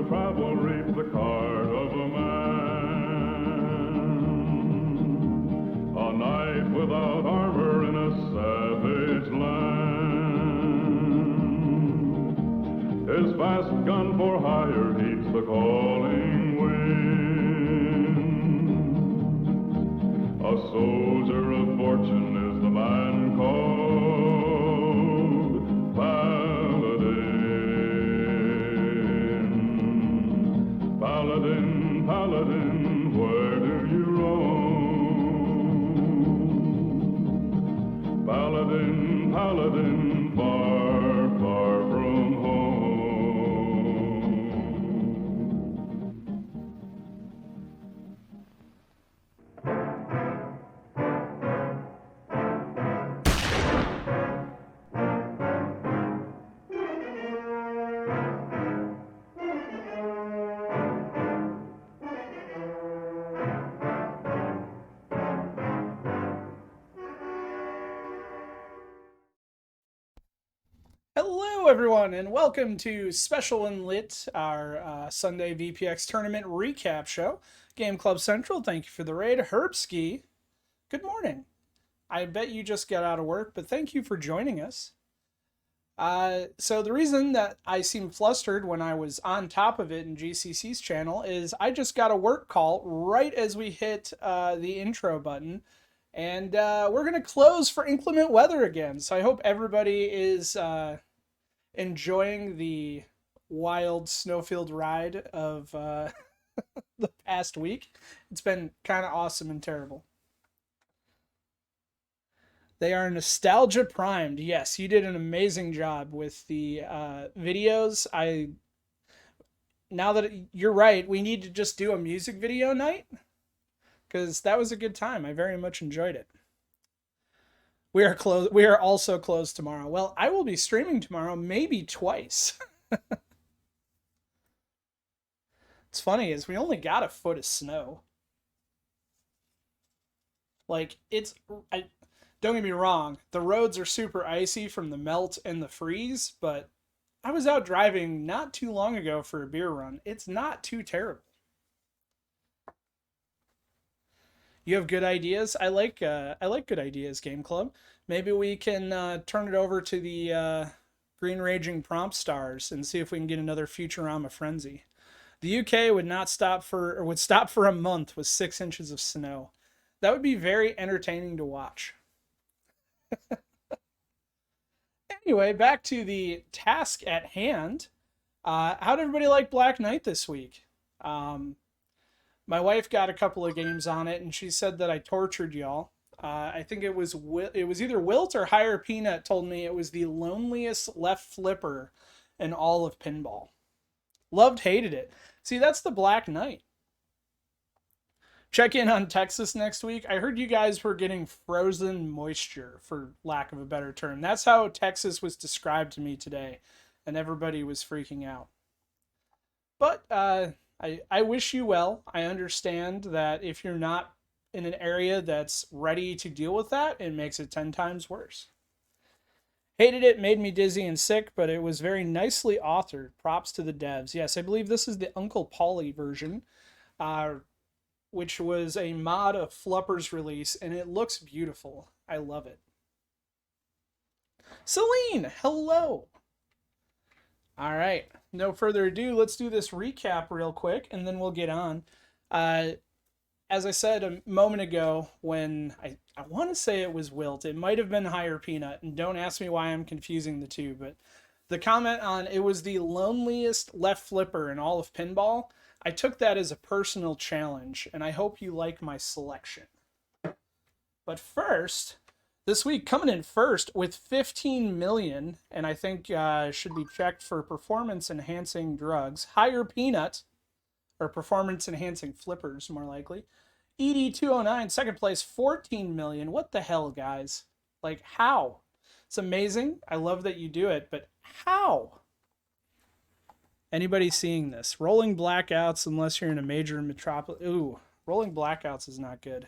travel reads the card of a man. A knight without armor in a savage land. His fast gun for hire heeds the calling wind. A soldier of fortune is the man called Paladin. Paladin, Paladin, where do you roam? Paladin, Paladin, far, far from home. Hello, everyone, and welcome to Special and Lit, our Sunday VPX tournament recap show. Game Club Central, thank you for the raid. Herbski, good morning. I bet you just got out of work, but thank you for joining us. So the reason that I seemed flustered when I was on top of it in GCC's channel is I just got a work call right as we hit the intro button. And we're going to close for inclement weather again. So I hope everybody is enjoying the wild snowfield ride of the past week. It's been kind of awesome and terrible. They are nostalgia primed. Yes, you did an amazing job with the videos. Now that you're right, we need to just do a music video night, because that was a good time. I very much enjoyed it. We are closed. We are also closed tomorrow. Well, I will be streaming tomorrow, maybe twice. It's funny is we only got a foot of snow. Like don't get me wrong, the roads are super icy from the melt and the freeze, but I was out driving not too long ago for a beer run. It's not too terrible. You have good ideas. I like good ideas, Game Club. Maybe we can turn it over to the Green Raging Prompt Stars and see if we can get another Futurama frenzy. The UK would stop for a month with 6 inches of snow. That would be very entertaining to watch. Anyway, back to the task at hand. How did everybody like Black Knight this week? My wife got a couple of games on it, and she said that I tortured y'all. I think it was either Wilt or Higher Peanut told me it was the loneliest left flipper in all of pinball. Loved, hated it. See, that's the Black Knight. Check in on Texas next week. I heard you guys were getting frozen moisture, for lack of a better term. That's how Texas was described to me today, and everybody was freaking out. But I wish you well. I understand that if you're not in an area that's ready to deal with that, it makes it 10 times worse. Hated it, made me dizzy and sick, but it was very nicely authored. Props to the devs. Yes, I believe this is the Uncle Polly version, which was a mod of Flupper's release, and it looks beautiful. I love it. Celine, hello. All right, no further ado, let's do this recap real quick, and then we'll get on. As I said a moment ago, when I want to say it was Wilt, it might have been Higher Peanut, and don't ask me why I'm confusing the two, but the comment on it was the loneliest left flipper in all of pinball, I took that as a personal challenge, and I hope you like my selection. But first, this week coming in first with 15 million, and I think should be checked for performance enhancing drugs. Higher Peanut, or performance enhancing flippers, more likely. ED209, second place, 14 million. What the hell, guys? Like, how? It's amazing. I love that you do it, but how? Anybody seeing this? Rolling blackouts, unless you're in a major metropolis. Ooh, rolling blackouts is not good.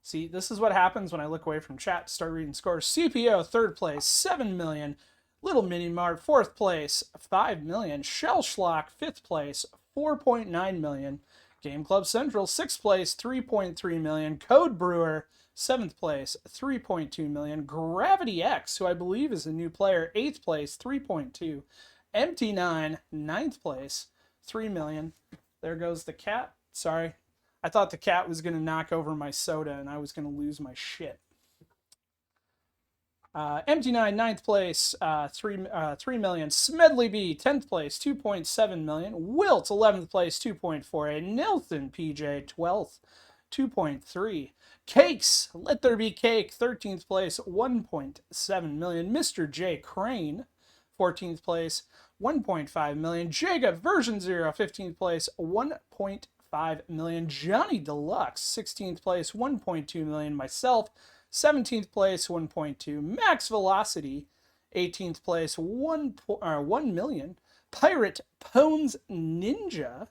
See, this is what happens when I look away from chat to start reading scores. CPO, third place, 7 million. Little Mini Mart, 4th place, 5 million. Shell Schlock, 5th place, 4.9 million. Game Club Central, 6th place, 3.3 million. Code Brewer, 7th place, 3.2 million. Gravity X, who I believe is a new player, 8th place, 3.2. Empty 9, 9th place, 3 million. There goes the cat. Sorry. I thought the cat was going to knock over my soda and I was going to lose my shit. Empty 9, 9th place, 3 million. Smedley B, 10th place, 2.7 million. Wilt, 11th place, 2.48. Nilton PJ, 12th, 2.3. Cakes, Let There Be Cake, 13th place, 1.7 million. Mr. J Crane, 14th place, 1.5 million. Jaga Version 0, 15th place, 1.5 million. Johnny Deluxe, 16th place, 1.2 million. Myself, 17th place, 1.2. Max Velocity, 18th place, 1 million. Pirate Pones Ninja,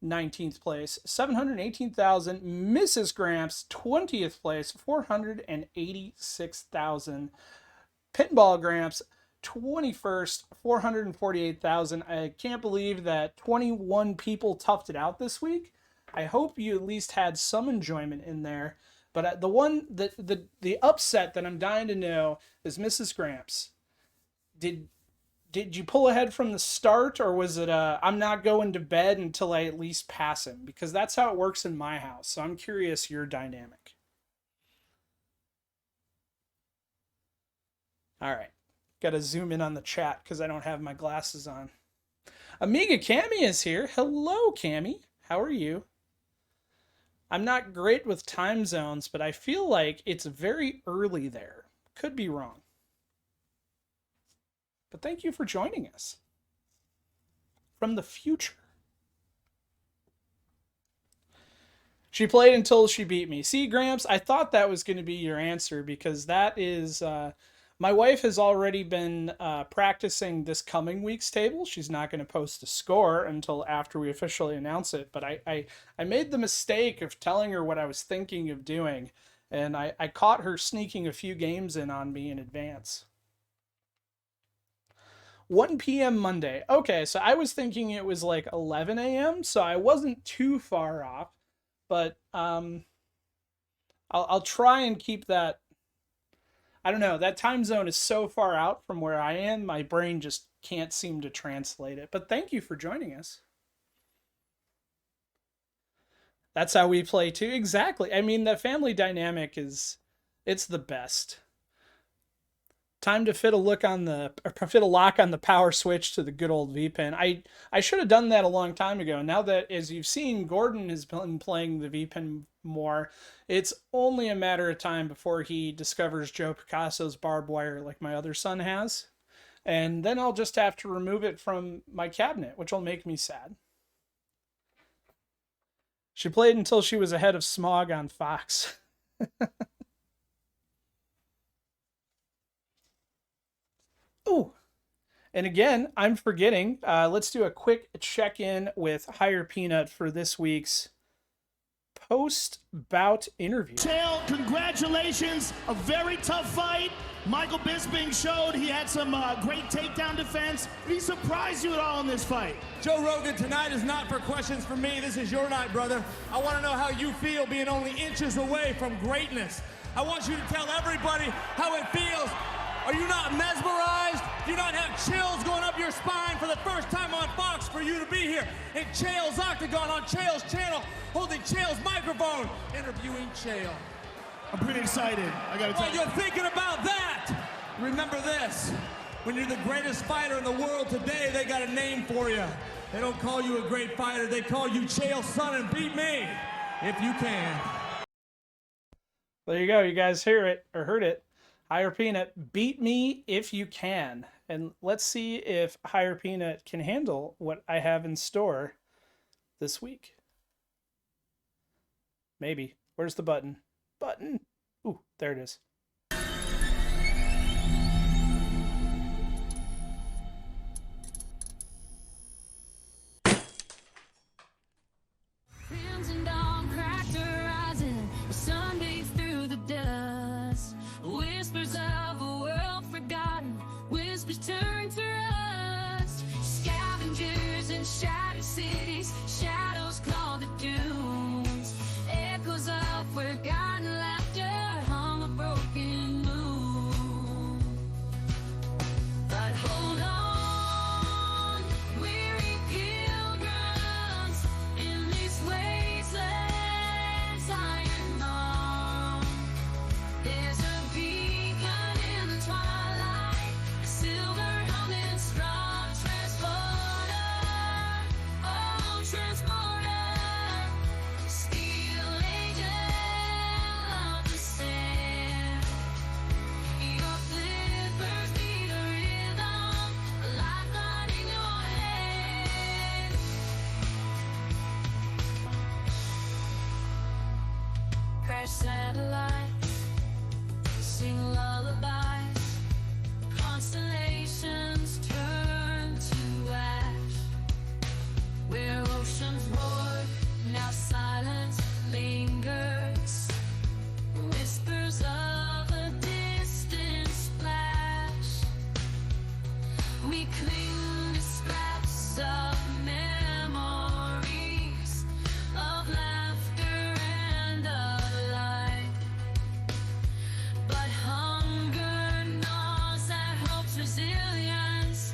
19th place, 718,000. Mrs. Gramps, 20th place, 486,000. Pinball Gramps, 21st, 448,000. I can't believe that 21 people toughed it out this week. I hope you at least had some enjoyment in there. But the upset that I'm dying to know is Mrs. Gramps. Did you pull ahead from the start, or was it I'm not going to bed until I at least pass him? Because that's how it works in my house. So I'm curious your dynamic. All right. Got to zoom in on the chat because I don't have my glasses on. Amiga Cammy is here. Hello, Cammy. How are you? I'm not great with time zones, but I feel like it's very early there. Could be wrong. But thank you for joining us from the future. She played until she beat me. See, Gramps, I thought that was going to be your answer because that is... my wife has already been practicing this coming week's table. She's not going to post a score until after we officially announce it. But I made the mistake of telling her what I was thinking of doing. And I caught her sneaking a few games in on me in advance. 1 p.m. Monday. Okay, so I was thinking it was like 11 a.m. So I wasn't too far off. But I'll try and keep that. I don't know, that time zone is so far out from where I am, my brain just can't seem to translate it. But thank you for joining us. That's how we play too. Exactly. I mean, the family dynamic it's the best. Time to fit a lock on the power switch to the good old VPIN. I should have done that a long time ago. Now that, as you've seen, Gordon has been playing the VPIN more, it's only a matter of time before he discovers Joe Picasso's barbed wire like my other son has. And then I'll just have to remove it from my cabinet, which will make me sad. She played until she was ahead of Smog on Fox. Ooh. And again, I'm forgetting. Let's do a quick check-in with Higher Peanut for this week's post-bout interview. Chael, congratulations. A very tough fight. Michael Bisping showed he had some great takedown defense. Did he surprise you at all in this fight? Joe Rogan, tonight is not for questions for me. This is your night, brother. I want to know how you feel being only inches away from greatness. I want you to tell everybody how it feels. Are you not mesmerized? Do you not have chills going up your spine for the first time on Fox for you to be here in Chael's Octagon on Chael's channel, holding Chael's microphone, interviewing Chael? I'm pretty excited. I gotta tell While you're thinking about that, remember this. When you're the greatest fighter in the world today, they got a name for you. They don't call you a great fighter. They call you Chael's son, and beat me if you can. There you go. You guys hear it or heard it. Higher Peanut, beat me if you can. And let's see if Higher Peanut can handle what I have in store this week. Maybe. Where's the button? Button. Ooh, there it is. Whispers of a world forgotten. fire satellites, sing lullabies, constellations turn to ash. Where oceans roar, now silence lingers, whispers of a distant splash. We cling to scraps of memories, of laughter and of light. But hunger gnaws at hope's resilience,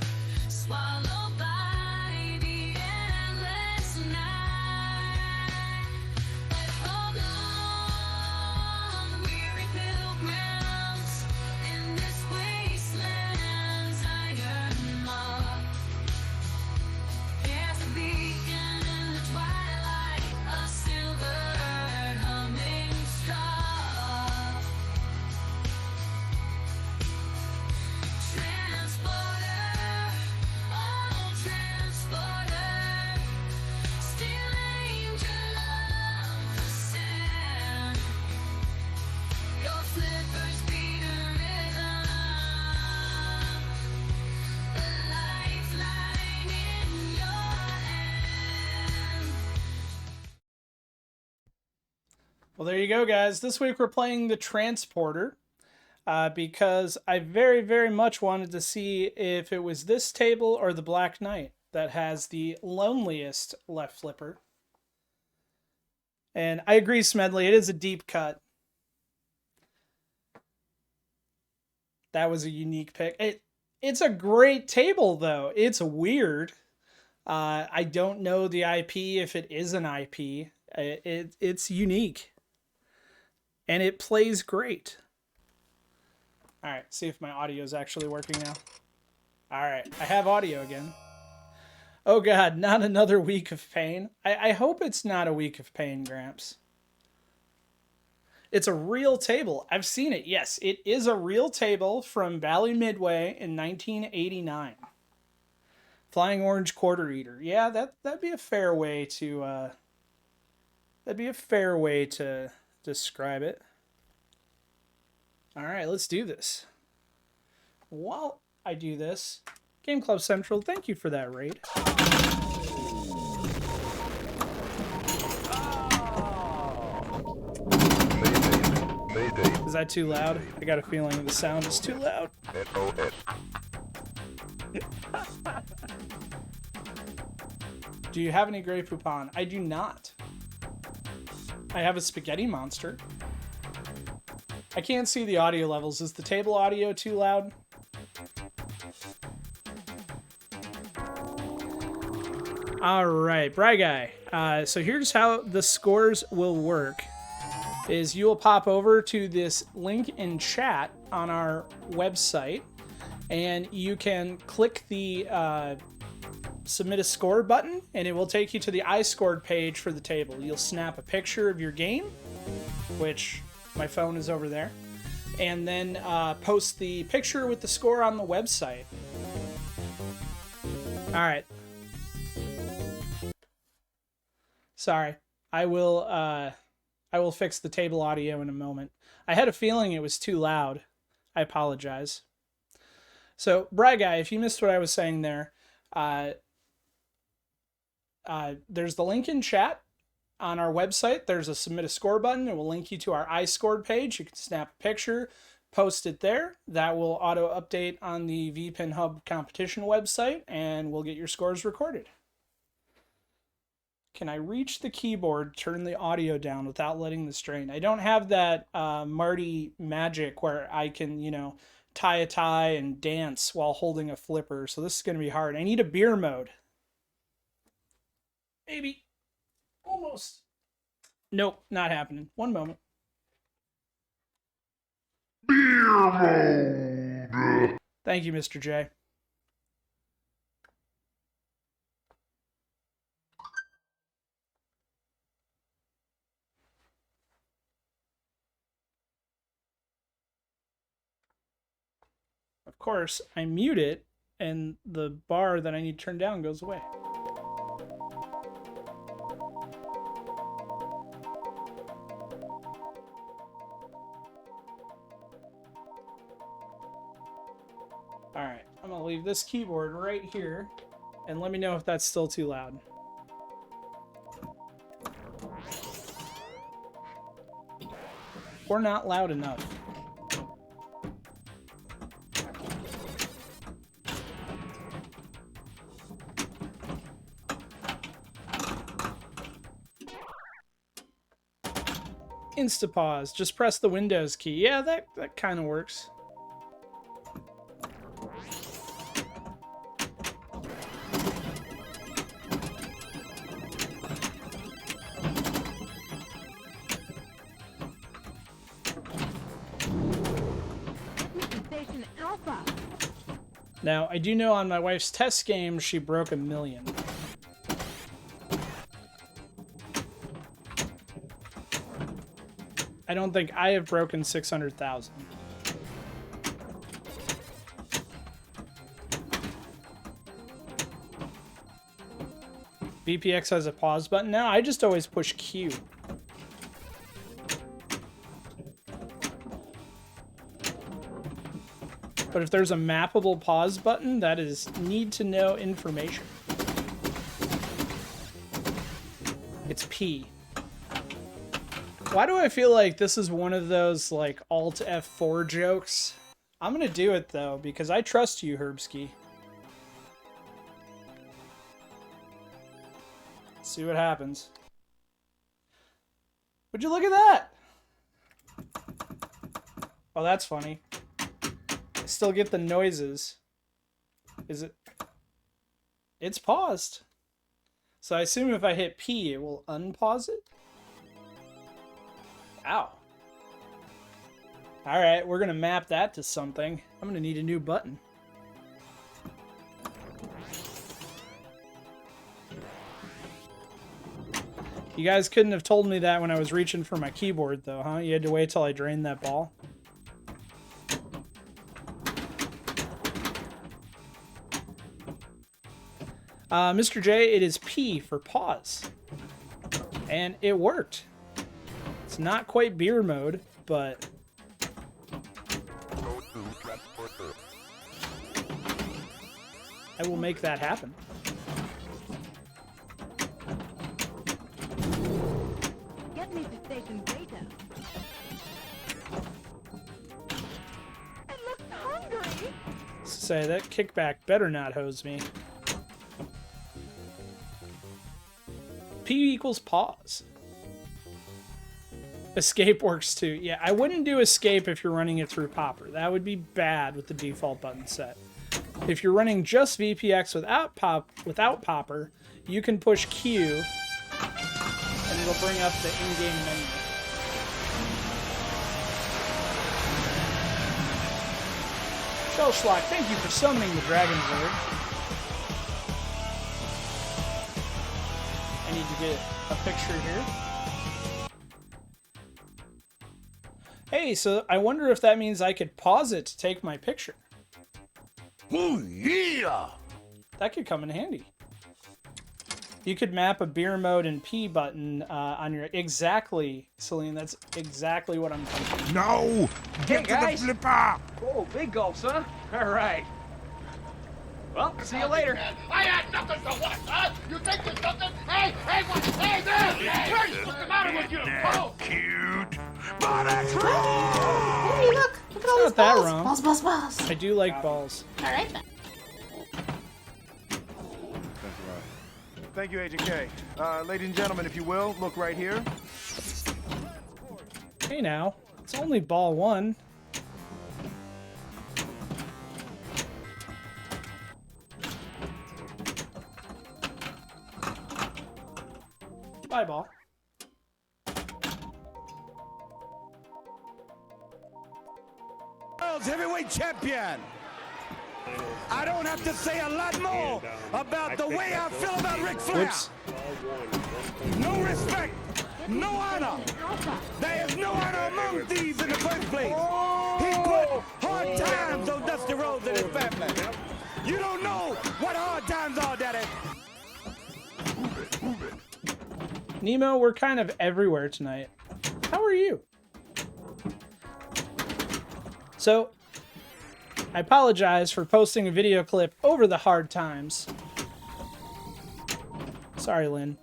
swallowed by the endless night. But hold on, weary pilgrims, in this wasteland's iron maw. There's a beacon in the twilight, a silver humming star. Transporter, oh transporter, still angel of the sand. Your flippers beat a rhythm, the lifeline in your hand. Well, there you go, guys. This week we're playing the Transporter because I very, very much wanted to see if it was this table or the Black Knight that has the loneliest left flipper. And I agree, Smedley, it is a deep cut. That was a unique pick. It's a great table, though. It's weird. I don't know the IP, if it is an IP. It's unique. And it plays great. All right, see if my audio is actually working now. All right, I have audio again. Oh God, not another week of pain. I hope it's not a week of pain, Gramps. It's a real table. I've seen it. Yes, it is a real table from Valley Midway in 1989. Flying Orange Quarter Eater. Yeah, that'd be a fair way to describe it. All right, let's do this. While I do this, Game Club Central, thank you for that raid. Is that too loud? I got a feeling the sound is too loud. Do you have any Grey Poupon? I do not. I have a spaghetti monster. I can't see the audio levels. Is the table audio too loud? All right, Bry Guy. So here's how the scores will work. Is you will pop over to this link in chat on our website, and you can click the submit a score button, and it will take you to the I scored page for the table. You'll snap a picture of your game, which my phone is over there, and then post the picture with the score on the website. All right. Sorry. I will fix the table audio in a moment. I had a feeling it was too loud. I apologize. So, Bry Guy, if you missed what I was saying there, there's the link in chat on our website. There's a submit a score button. It will link you to our I scored page. You can snap a picture, post it there. That will auto update on the VPINHub competition website, and we'll get your scores recorded. Can I reach the keyboard, turn the audio down without letting the strain? I don't have that Marty magic where I can, tie a tie and dance while holding a flipper. So this is going to be hard. I need a beer mode. Maybe. Almost. Nope, not happening. One moment. Beer mode. Thank you, Mr. J. Of course, I mute it, and the bar that I need to turn down goes away. Alright, I'm gonna leave this keyboard right here, and let me know if that's still too loud. Or not loud enough. Instapause. Just press the Windows key. Yeah, that kind of works. Station Alpha. Now, I do know on my wife's test game, she broke 1 million. I don't think I have broken 600,000. VPX has a pause button now. I just always push Q. But if there's a mappable pause button, that is need to know information. It's P. Why do I feel like this is one of those like Alt F4 jokes? I'm gonna do it though, because I trust you, Herbski. Let's see what happens. Would you look at that? Oh, that's funny. I still get the noises. Is it? It's paused. So I assume if I hit P, it will unpause it? Ow. Alright, we're gonna map that to something. I'm gonna need a new button. You guys couldn't have told me that when I was reaching for my keyboard, though, huh? You had to wait till I drained that ball? Mr. J, it is P for pause. And it worked. It's not quite beer mode, but... I will make that happen. Get me to station data. I look hungry. Say, that kickback better not hose me. P equals pause. Escape works too. Yeah, I wouldn't do escape if you're running it through Popper. That would be bad with the default button set. If you're running just VPX without Popper, you can push Q and it'll bring up the in-game menu. Shellschlock, thank you for summoning the Dragon Zord. I need to get a picture here. Hey, so I wonder if that means I could pause it to take my picture. Oh, yeah! That could come in handy. You could map a beer mode and P button on your... Exactly, Celine, that's exactly what I'm thinking. No! Get to the guys. flipper! Oh, big gulps, huh? All right. Well, see you later. I had nothing to what, huh? You think there's nothing? Hey, what? Hey, there! Hey, what's the matter with you? Oh! Cute, but it's wrong! Hey, look at all Not these that balls. wrong. Balls. I do like balls. All right then. Thank you, Agent K. Ladies and gentlemen, if you will, look right here. Hey now, it's only ball one. Bye, ball. World's heavyweight champion. I don't have to say a lot more about the way I feel about Ric Flair. Whoops. No respect, no honor. There is no honor among thieves in the first place. He put hard times on Dusty Rhodes and his family. You don't know what hard times are, Daddy. Nemo, we're kind of everywhere tonight. How are you? So, I apologize for posting a video clip over the hard times. Sorry, Lynn.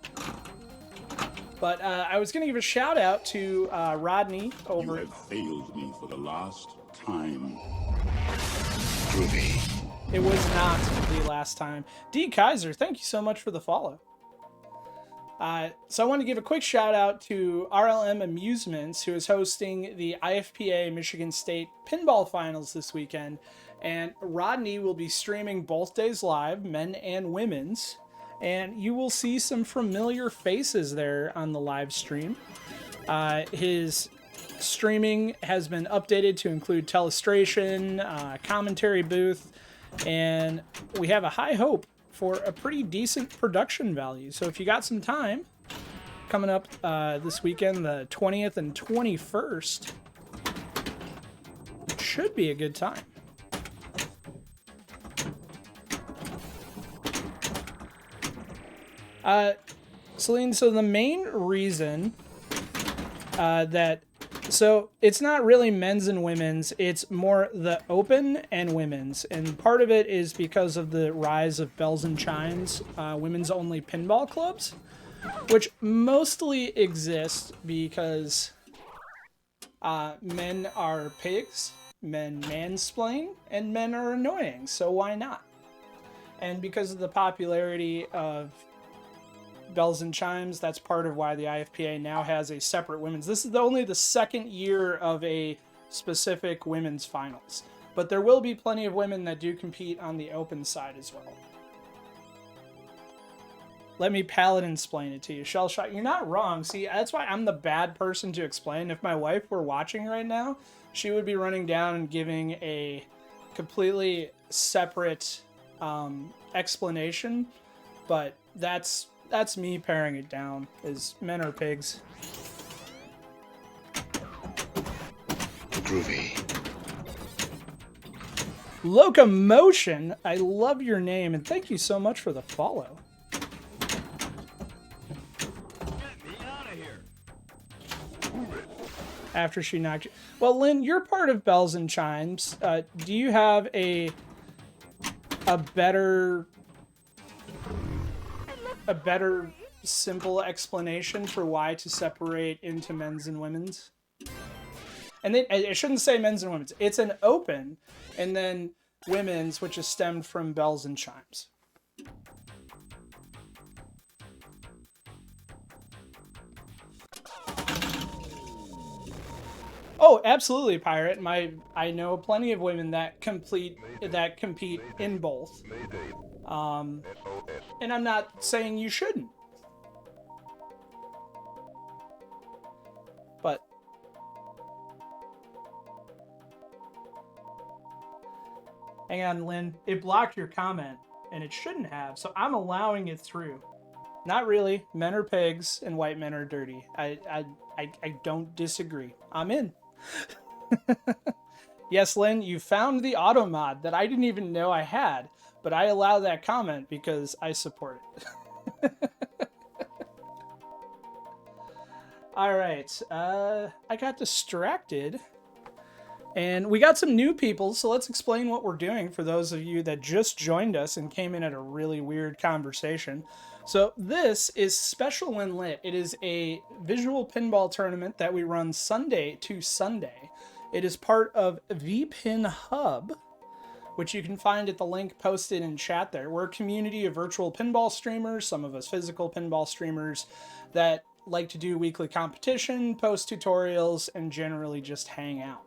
But I was going to give a shout out to Rodney over. You have failed me for the last time. It was not the last time. D. Kaiser, thank you so much for the follow. So I want to give a quick shout out to RLM Amusements, who is hosting the IFPA Michigan State Pinball Finals this weekend. And Rodney will be streaming both days live, men and women's. And you will see some familiar faces there on the live stream. His streaming has been updated to include telestration, commentary booth, and we have a high hope for a pretty decent production value. So if you got some time coming up this weekend, the 20th and 21st, it should be a good time. Celine, so the main reason so it's not really men's and women's, it's more the open and women's. And part of it is because of the rise of Bells and Chimes, women's only pinball clubs, which mostly exist because men are pigs, men mansplain, and men are annoying, so why not? And because of the popularity of Bells and Chimes, that's part of why the IFPA now has a separate women's. This is only the second year of a specific women's finals, but there will be plenty of women that do compete on the open side as well. Let me paladin explain it to you. Shell shot, you're not wrong. See, that's why I'm the bad person to explain. If my wife were watching right now, she would be running down and giving a completely separate explanation, but that's me paring it down, is men are pigs. Groovy. Locomotion, I love your name, and thank you so much for the follow. Get me out of here. After she knocked you. Well, Lynn, you're part of Bells and Chimes. Do you have a better simple explanation for why to separate into men's and women's? And then I shouldn't say men's and women's. It's an open, and then women's, which is stemmed from Bells and Chimes. Oh, absolutely, Pirate. I know plenty of women that compete in both. And I'm not saying you shouldn't. But hang on, Lynn. It blocked your comment, and it shouldn't have, so I'm allowing it through. Not really. Men are pigs, and white men are dirty. I don't disagree. I'm in. Yes, Lynn, you found the auto mod that I didn't even know I had, but I allow that comment because I support it. All right, I got distracted, and we got some new people, so let's explain what we're doing for those of you that just joined us and came in at a really weird conversation. So this is Special When Lit. It is a visual pinball tournament that we run Sunday to Sunday. It is part of VPINHub, which you can find at the link posted in chat there. We're a community of virtual pinball streamers, some of us physical pinball streamers, that like to do weekly competition, post tutorials, and generally just hang out.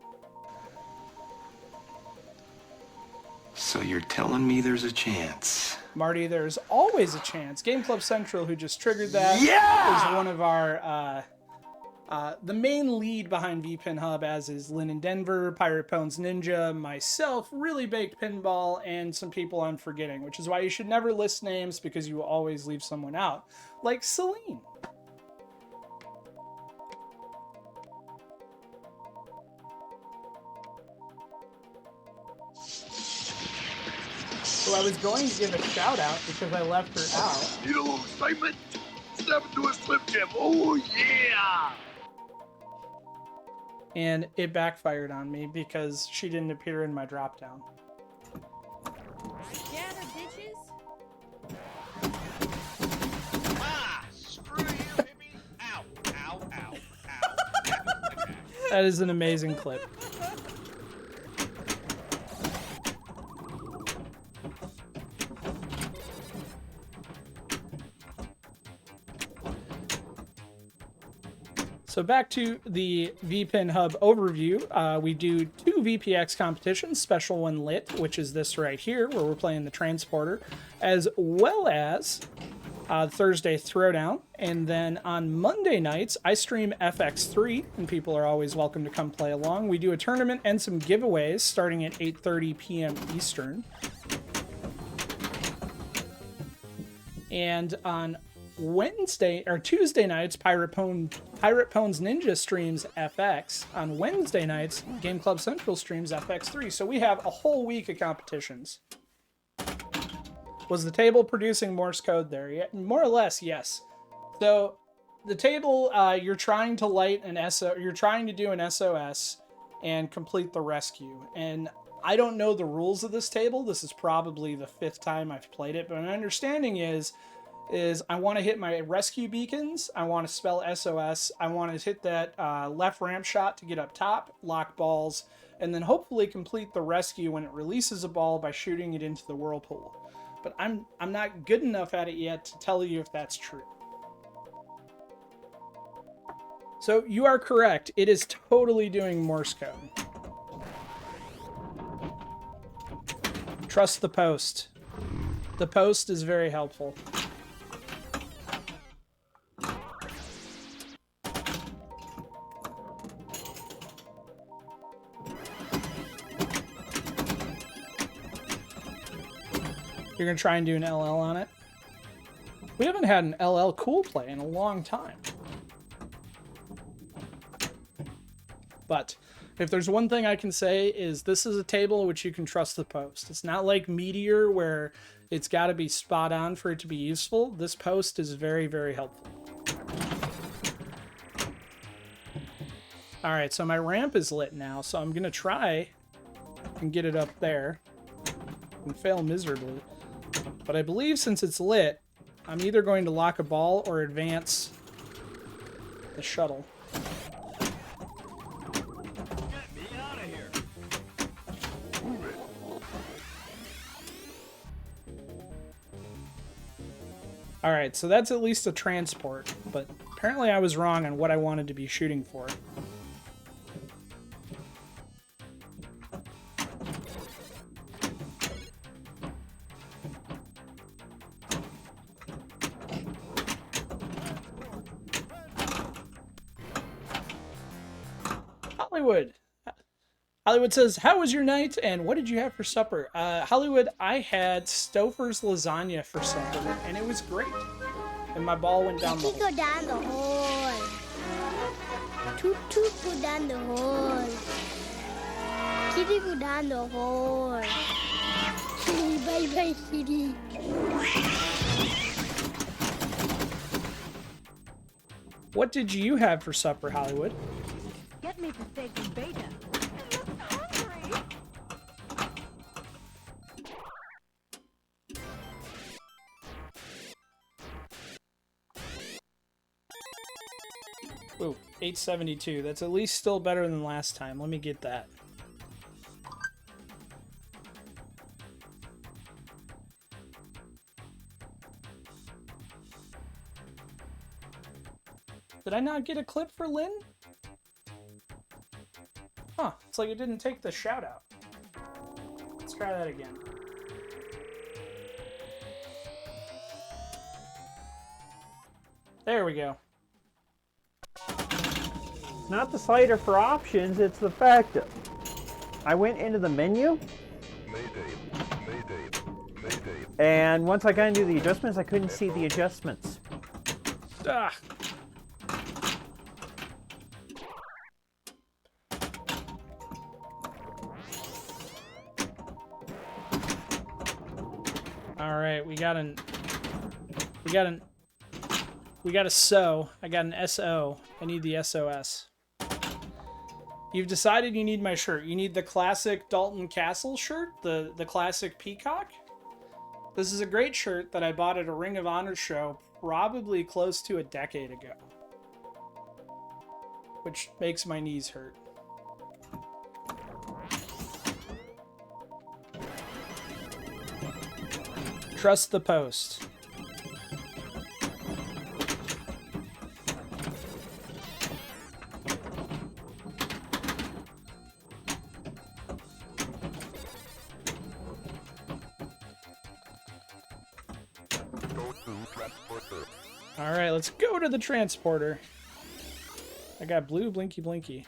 So you're telling me there's a chance? Marty, there's always a chance. Game Club Central, who just triggered that, is one of our, the main lead behind VPINHub, as is Lynn in Denver, Pirate Pones Ninja, myself, Really Baked Pinball, and some people I'm forgetting, which is why you should never list names because you will always leave someone out, like Celine. So I was going to give a shout out because I left her out. Need a little excitement? Step into a Slim Jim. Oh, yeah! And it backfired on me because she didn't appear in my drop down. That is an amazing clip. So back to the VPINHub overview. We do 2 VPX competitions, special one lit, which is this right here, where we're playing the transporter, as well as Thursday Throwdown. And then on Monday nights, I stream FX3, and people are always welcome to come play along. We do a tournament and some giveaways starting at 8:30 p.m. Eastern. And on Wednesday or Tuesday nights, Pirate Pone's Ninja streams FX. On Wednesday nights, Game Club Central streams FX3. So we have a whole week of competitions. Was the table producing Morse code there? Yeah, more or less, yes. So the table, you're trying to light an you're trying to do an SOS and complete the rescue. And I don't know the rules of this table. This is probably the 5th time I've played it, but my understanding is I want to hit my rescue beacons, I want to spell SOS, I want to hit that left ramp shot to get up top, lock balls, and then hopefully complete the rescue when it releases a ball by shooting it into the whirlpool. But I'm not good enough at it yet to tell you if that's true. So you are correct, it is totally doing Morse code. Trust the post. The post is very helpful. You're going to try and do an LL on it? We haven't had an LL cool play in a long time. But if there's one thing I can say is this is a table which you can trust the post. It's not like Meteor where it's got to be spot on for it to be useful. This post is very, very helpful. All right, so my ramp is lit now, so I'm going to try and get it up there and fail miserably. But I believe since it's lit, I'm either going to lock a ball or advance the shuttle. Get me out of here. All right, so that's at least a transport, but apparently I was wrong on what I wanted to be shooting for. Hollywood says, how was your night and what did you have for supper? Hollywood, I had Stouffer's lasagna for supper and it was great. And my ball went down the hole. Go down the hole. Toot toot go down the hole. Kitty go down the hole. Kitty, bye bye kitty. What did you have for supper, Hollywood? Get me to station beta. I look hungry. Ooh, 872. That's at least still better than last time. Let me get that. Did I not get a clip for Lynn? Huh, it's like it didn't take the shout out. Let's try that again. There we go. Not the slider for options, it's the fact that I went into the menu, and once I got into the adjustments, I couldn't see the adjustments. Ah. All right, we got a SO. I got an SO. I need the SOS. You've decided you need my shirt. You need the classic Dalton Castle shirt, the classic peacock. This is a great shirt that I bought at a Ring of Honor show probably close to a decade ago, which makes my knees hurt. Trust the post. All right, let's go to the transporter. I got blue blinky blinky.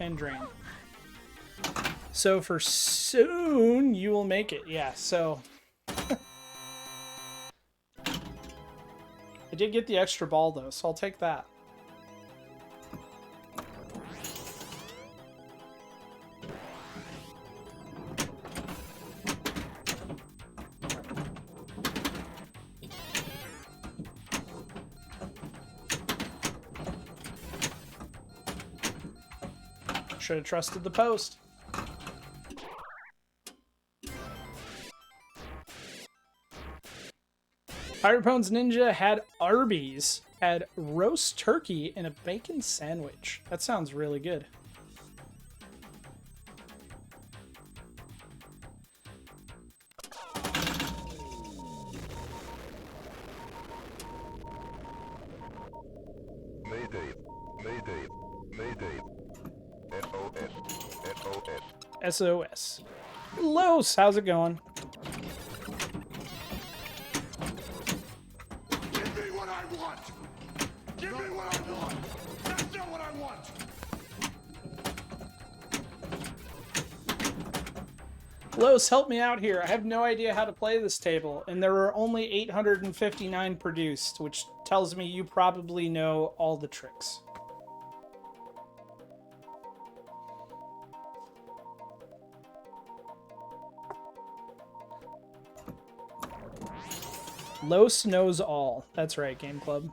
And drain. So for soon, you will make it. Yeah, so. I did get the extra ball, though, so I'll take that. Should have trusted the post. Pirate Bones Ninja had Arby's, had roast turkey and a bacon sandwich. That sounds really good. Mayday, mayday, mayday. SOS, SOS. Los, how's it going? Give me what I want! Give me what I want! That's not what I want! Los, help me out here. I have no idea how to play this table, and there are only 859 produced, which tells me you probably know all the tricks. Los knows all. That's right, Game Club.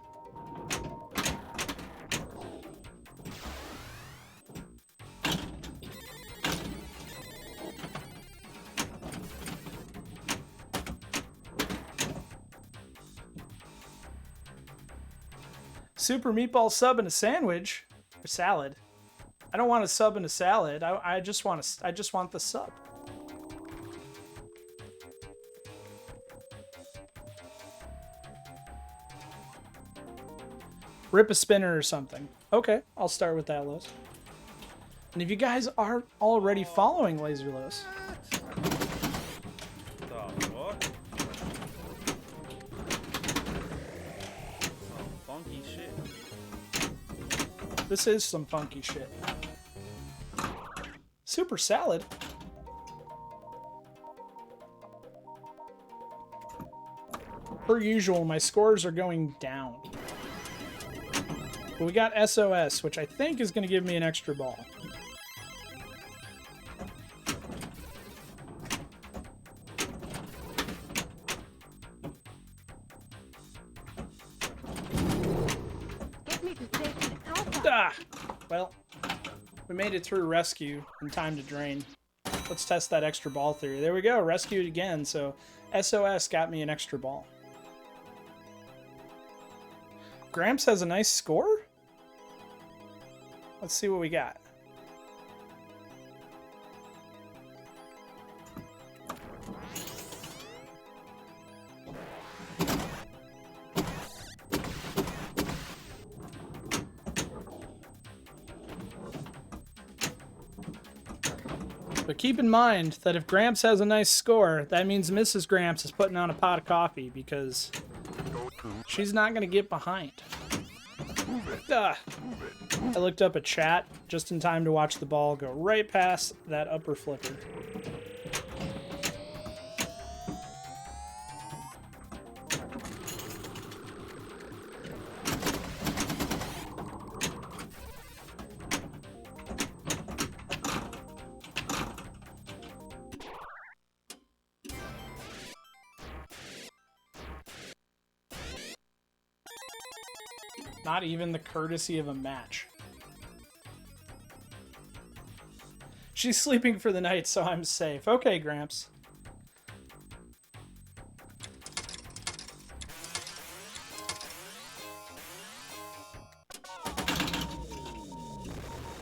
Super meatball sub and a sandwich or salad. I don't want a sub and a salad. I just want the sub. Rip a spinner or something. Okay, I'll start with that, Los. And if you guys aren't already following Laser Los, Funky shit. this is some funky shit. Super salad. Per usual, my scores are going down. But we got SOS, which I think is going to give me an extra ball. Ah! Well, we made it through rescue in time to drain. Let's test that extra ball theory. There we go, rescued again, so SOS got me an extra ball. Gramps has a nice score? Let's see what we got. But keep in mind that if Gramps has a nice score, that means Mrs. Gramps is putting on a pot of coffee because she's not going to get behind. I looked up a chat just in time to watch the ball go right past that upper flipper. Not even the courtesy of a match. She's sleeping for the night, so I'm safe. Okay, Gramps.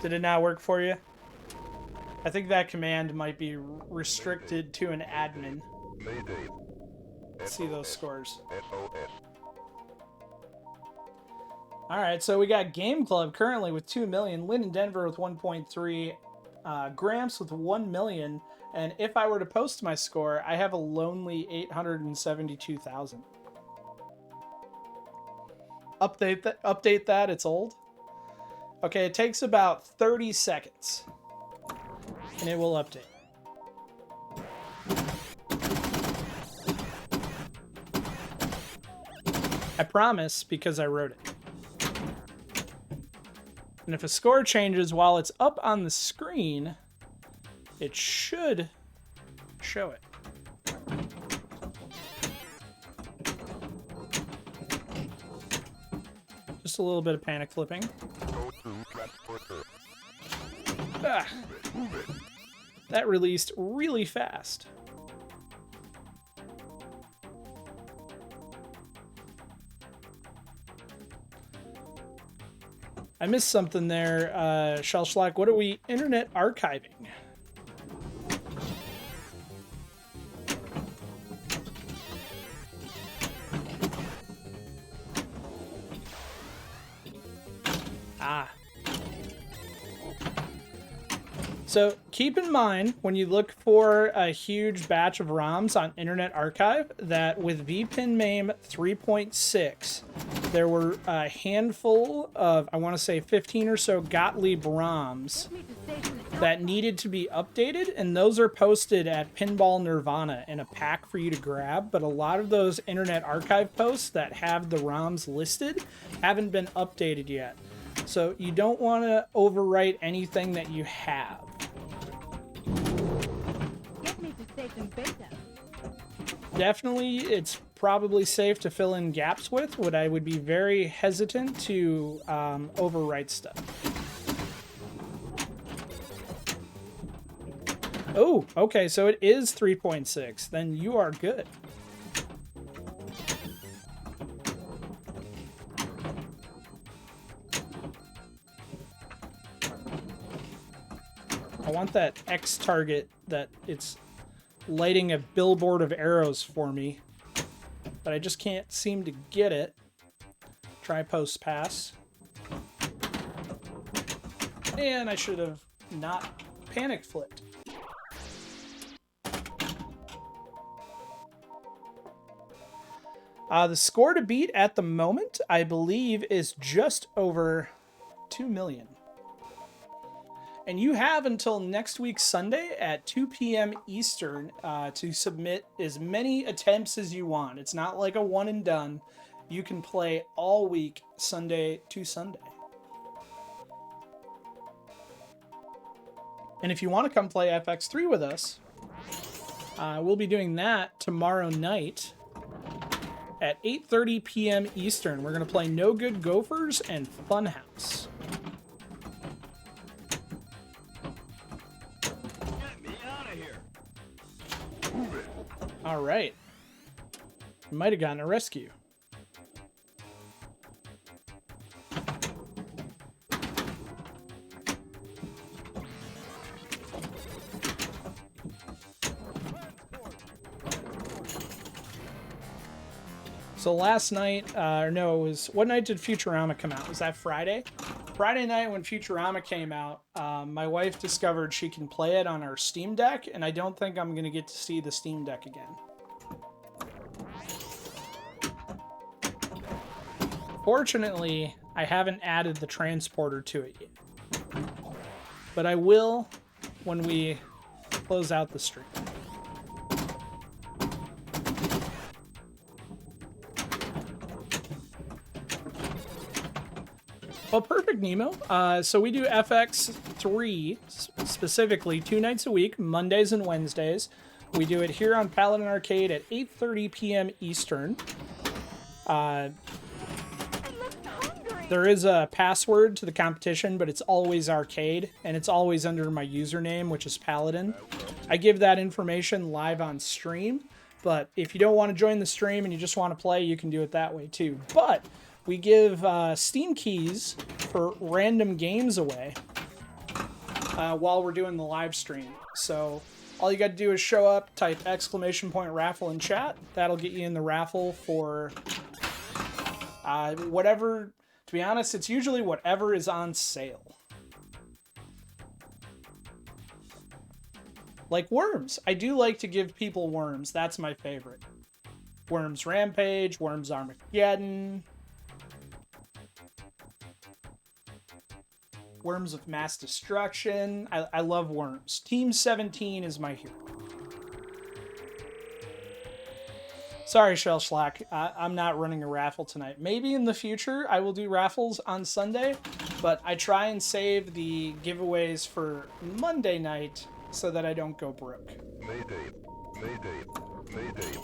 Did it not work for you? I think that command might be restricted to an admin. Mayday. Let's see those scores. Alright, so we got Game Club currently with 2 million, Lynn and Denver with 1.3, Gramps with 1 million, and if I were to post my score, I have a lonely 872,000. Update that, it's old. Okay, it takes about 30 seconds, and it will update. I promise, because I wrote it. And if a score changes while it's up on the screen, it should show it. Just a little bit of panic flipping. Ah, that released really fast. I missed something there, Shellschlack. What are we internet archiving? Ah. So keep in mind when you look for a huge batch of ROMs on Internet Archive that with VPINHub 3.6, there were a handful of, I want to say 15 or so Gottlieb ROMs that needed to be updated, and those are posted at Pinball Nirvana in a pack for you to grab, but a lot of those Internet Archive posts that have the ROMs listed haven't been updated yet. So you don't want to overwrite anything that you have. Get me to station beta. Definitely, it's probably safe to fill in gaps with. What I would be very hesitant to overwrite stuff. Oh, okay, so it is 3.6. Then you are good. I want that X target that it's lighting a billboard of arrows for me, but I just can't seem to get it. Try post pass. And I should have not panic flipped. The score to beat at the moment, I believe, is just over 2 million. And you have until next week Sunday at 2 p.m. Eastern to submit as many attempts as you want. It's not like a one and done. You can play all week, Sunday to Sunday. And if you want to come play FX3 with us, we'll be doing that tomorrow night at 8:30 p.m. Eastern. We're going to play No Good Gophers and Funhouse. All right. Might have gotten a rescue. So last night, no, it was, what night did Futurama come out? Was that Friday? Friday night when Futurama came out, my wife discovered she can play it on her Steam Deck, and I don't think I'm going to get to see the Steam Deck again. Fortunately, I haven't added the transporter to it yet. But I will when we close out the stream. Well, perfect, Nemo. So we do FX3 specifically 2 nights a week, Mondays and Wednesdays. We do it here on Paladin Arcade at 8:30 p.m. Eastern. There is a password to the competition, but it's always arcade, and it's always under my username, which is Paladin. I give that information live on stream, but if you don't want to join the stream and you just want to play, you can do it that way too. But we give Steam keys for random games away while we're doing the live stream. So all you got to do is show up, type !raffle in chat. That'll get you in the raffle for whatever. To be honest, it's usually whatever is on sale. Like worms. I do like to give people worms. That's my favorite. Worms Rampage, Worms Armageddon, Worms of Mass Destruction. I love worms. Team 17 is my hero. Sorry, Shell Schlack. I'm not running a raffle tonight. Maybe in the future I will do raffles on Sunday, but I try and save the giveaways for Monday night so that I don't go broke. Mayday. Mayday. Mayday.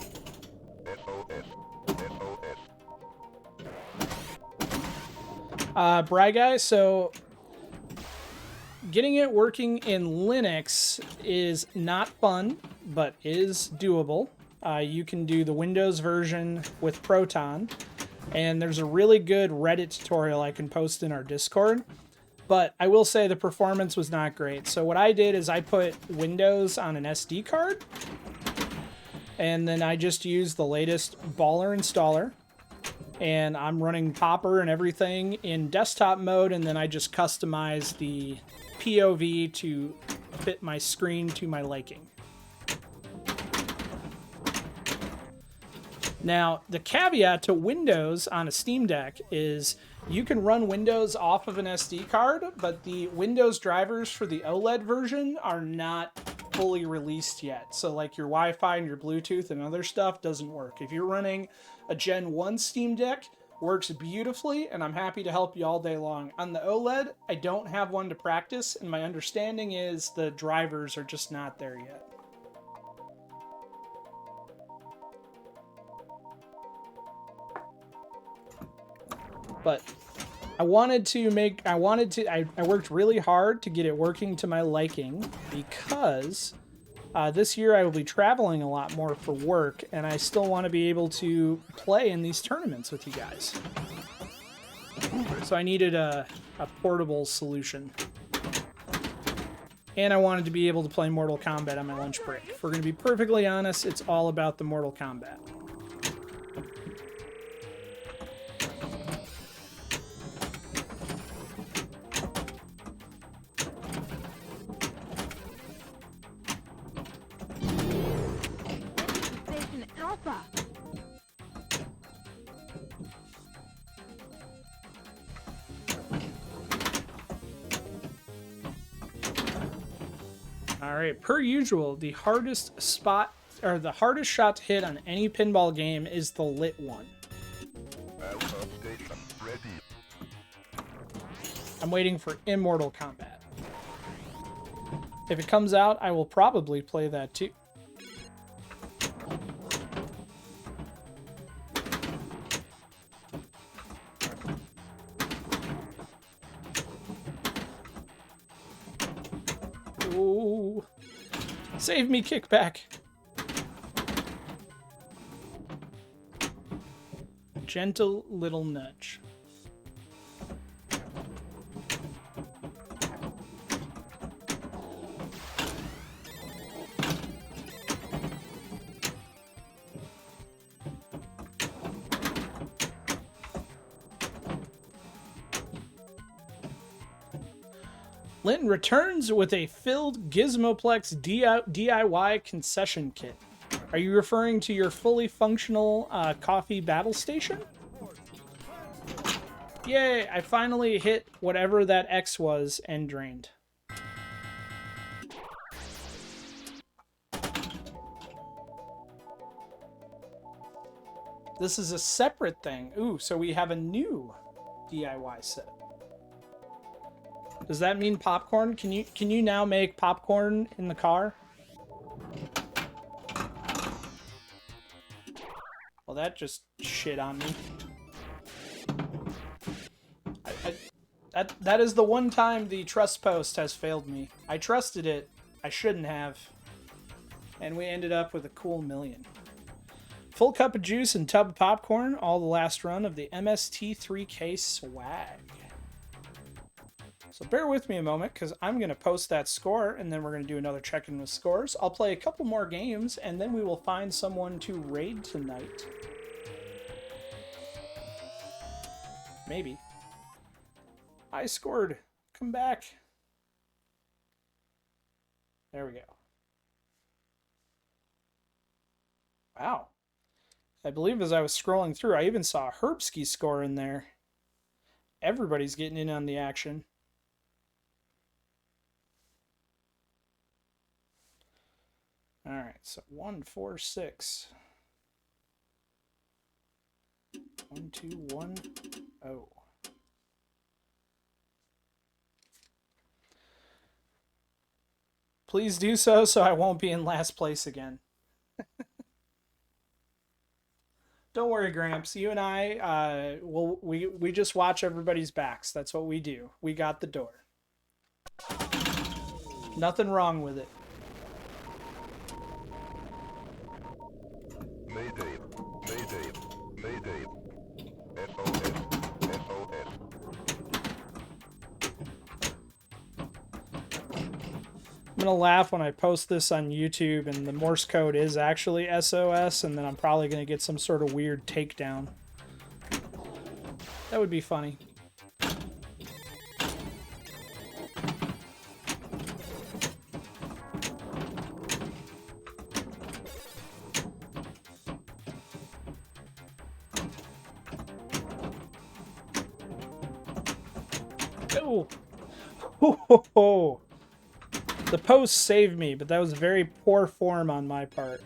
SOS. SOS. Bry Guy, so getting it working in Linux is not fun, but is doable. You can do the Windows version with Proton, and there's a really good Reddit tutorial I can post in our Discord. But I will say the performance was not great. So what I did is I put Windows on an SD card, and then I just used the latest Baller installer, and I'm running Popper and everything in desktop mode, and then I just customize the POV to fit my screen to my liking. Now, the caveat to Windows on a Steam Deck is you can run Windows off of an SD card, but the Windows drivers for the OLED version are not fully released yet. So like your Wi-Fi and your Bluetooth and other stuff doesn't work. If you're running a Gen 1 Steam Deck, works beautifully, and I'm happy to help you all day long. On the OLED, I don't have one to practice, and my understanding is the drivers are just not there yet. But I worked really hard to get it working to my liking because this year I will be traveling a lot more for work, and I still want to be able to play in these tournaments with you guys. So I needed a portable solution. And I wanted to be able to play Mortal Kombat on my lunch break. If we're going to be perfectly honest, it's all about the Mortal Kombat. Alright, per usual, the hardest shot to hit on any pinball game is the lit one. I'm waiting for Immortal Kombat. If it comes out, I will probably play that too. Ooh. Save me, kickback. Gentle little nudge. Linton returns with a filled Gizmoplex DIY concession kit. Are you referring to your fully functional coffee battle station? Yay, I finally hit whatever that X was and drained. This is a separate thing. Ooh, so we have a new DIY set. Does that mean popcorn? Can you now make popcorn in the car? Well, that just shit on me. That is the one time the trust post has failed me. I trusted it. I shouldn't have. And we ended up with a cool million. Full cup of juice and tub of popcorn. All the last run of the MST3K swag. So bear with me a moment, because I'm going to post that score, and then we're going to do another check-in with scores. I'll play a couple more games, and then we will find someone to raid tonight. Maybe. I scored. Come back. There we go. Wow. I believe as I was scrolling through, I even saw a Herbski score in there. Everybody's getting in on the action. All right, so 146. 1210. Please do so I won't be in last place again. Don't worry, Gramps. You and I, we just watch everybody's backs. That's what we do. We got the door. Nothing wrong with it. Mayday. Mayday. Mayday. SOS. SOS. I'm gonna laugh when I post this on YouTube and the Morse code is actually SOS, and then I'm probably gonna get some sort of weird takedown. That would be funny. Oh! Ho ho ho! The post saved me, but that was very poor form on my part.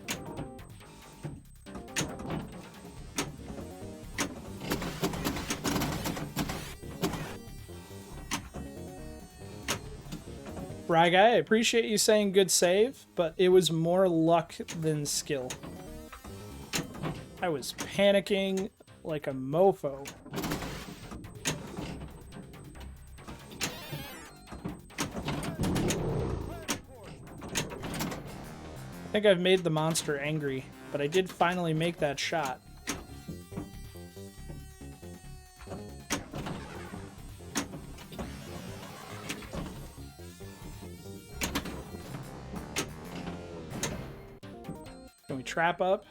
Braga, I appreciate you saying good save, but it was more luck than skill. I was panicking like a mofo. I think I've made the monster angry, but I did finally make that shot. Can we trap up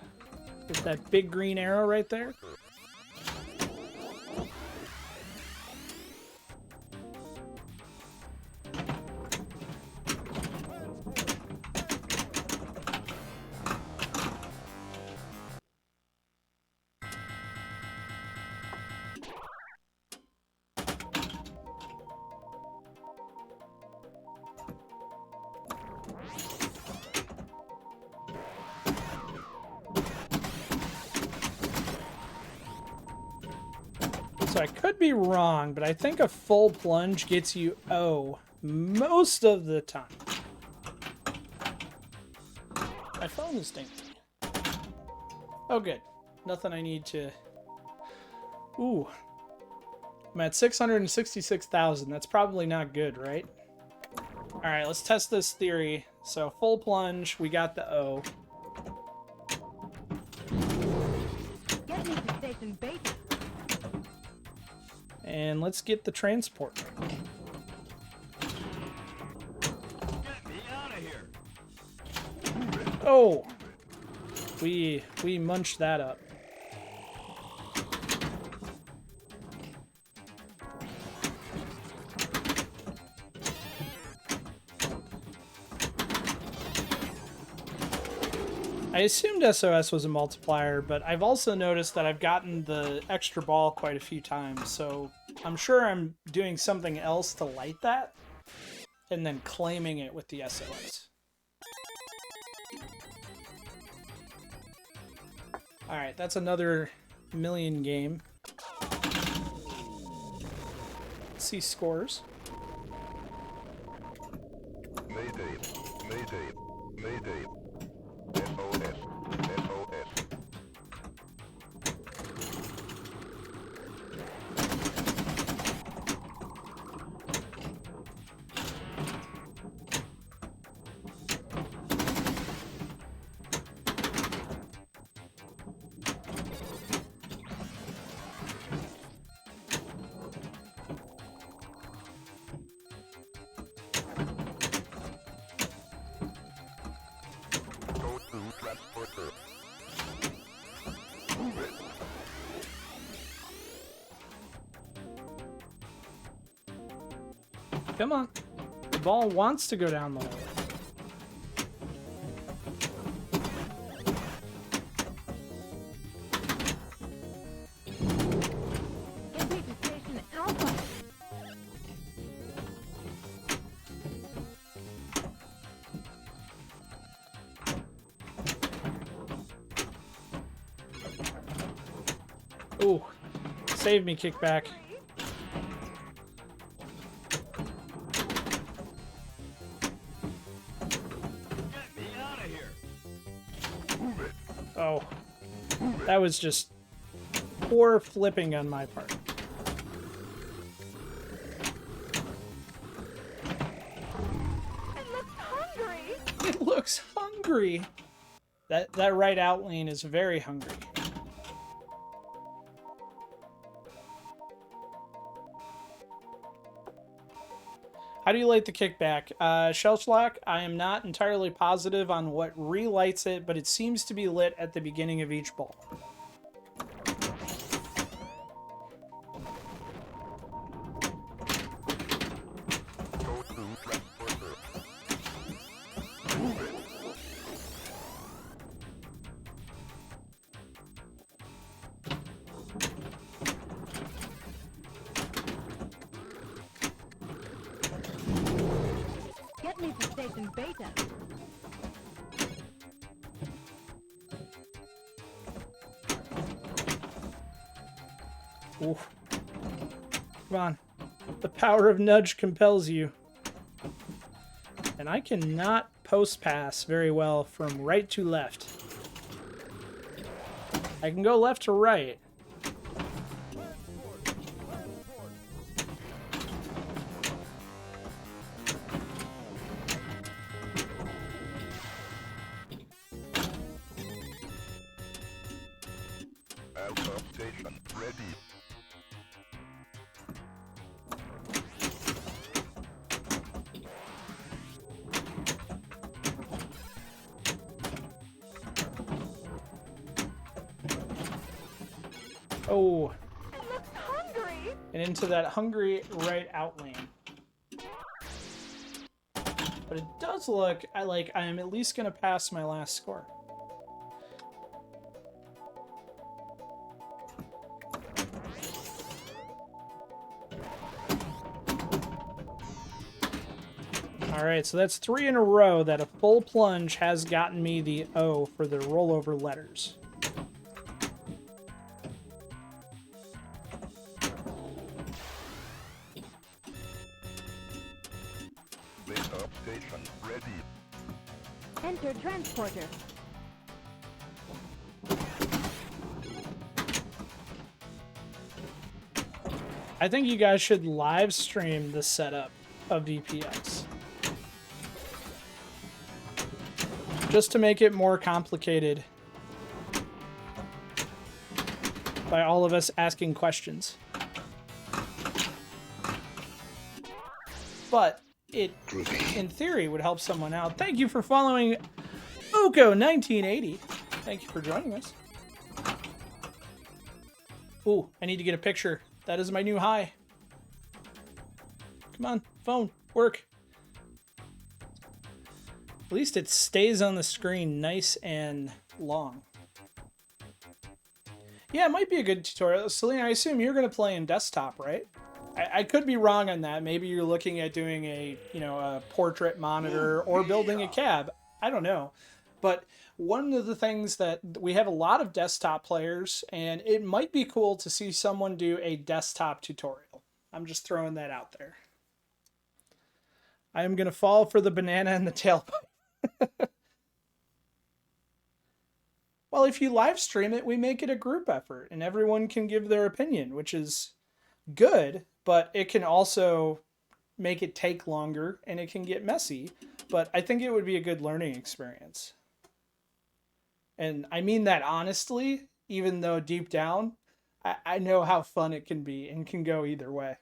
with that big green arrow right there? So I could be wrong, but I think a full plunge gets you O most of the time. My phone is dinging. Oh, good. Nothing I need to... Ooh. I'm at 666,000. That's probably not good, right? Alright, let's test this theory. So, full plunge, we got the O. Get me to station beta. And let's get the transport. Get me out of here. Oh! We munched that up. I assumed SOS was a multiplier, but I've also noticed that I've gotten the extra ball quite a few times, so I'm sure I'm doing something else to light that, and then claiming it with the SOS. Alright, that's another million game. Let's see scores. Mayday. Mayday. Mayday. SOS. SOS. Come on. The ball wants to go down the hole. Entry to station Alpha. Ooh. Save me, kickback. Oh. That was just poor flipping on my part. It looks hungry. It looks hungry. That right out lane is very hungry. How do you light the kickback? Shellshock, I am not entirely positive on what relights it, but it seems to be lit at the beginning of each ball. Get me to station Beta. Oof. Come on. The power of nudge compels you. And I cannot post pass very well from right to left. I can go left to right. Alpha station ready. Oh. It looks hungry. And into that hungry right out lane. But it does look like I am at least going to pass my last score. Alright, so that's 3 in a row that a full plunge has gotten me the O for the rollover letters. Beta station ready. Enter transporter. I think you guys should live stream the setup of VPX. Just to make it more complicated by all of us asking questions. But it, in theory, would help someone out. Thank you for following Oko1980. Thank you for joining us. Ooh, I need to get a picture. That is my new high. Come on, phone, work. At least it stays on the screen nice and long. Yeah, it might be a good tutorial. Selena, I assume you're going to play in desktop, right? I could be wrong on that. Maybe you're looking at doing a, a portrait monitor or building a cab. I don't know. But one of the things that we have a lot of desktop players, and it might be cool to see someone do a desktop tutorial. I'm just throwing that out there. I am going to fall for the banana and the tailpipe. Well, if you live stream it, we make it a group effort and everyone can give their opinion, which is good, but it can also make it take longer and it can get messy. But I think it would be a good learning experience. And I mean that honestly, even though deep down, I know how fun it can be and can go either way.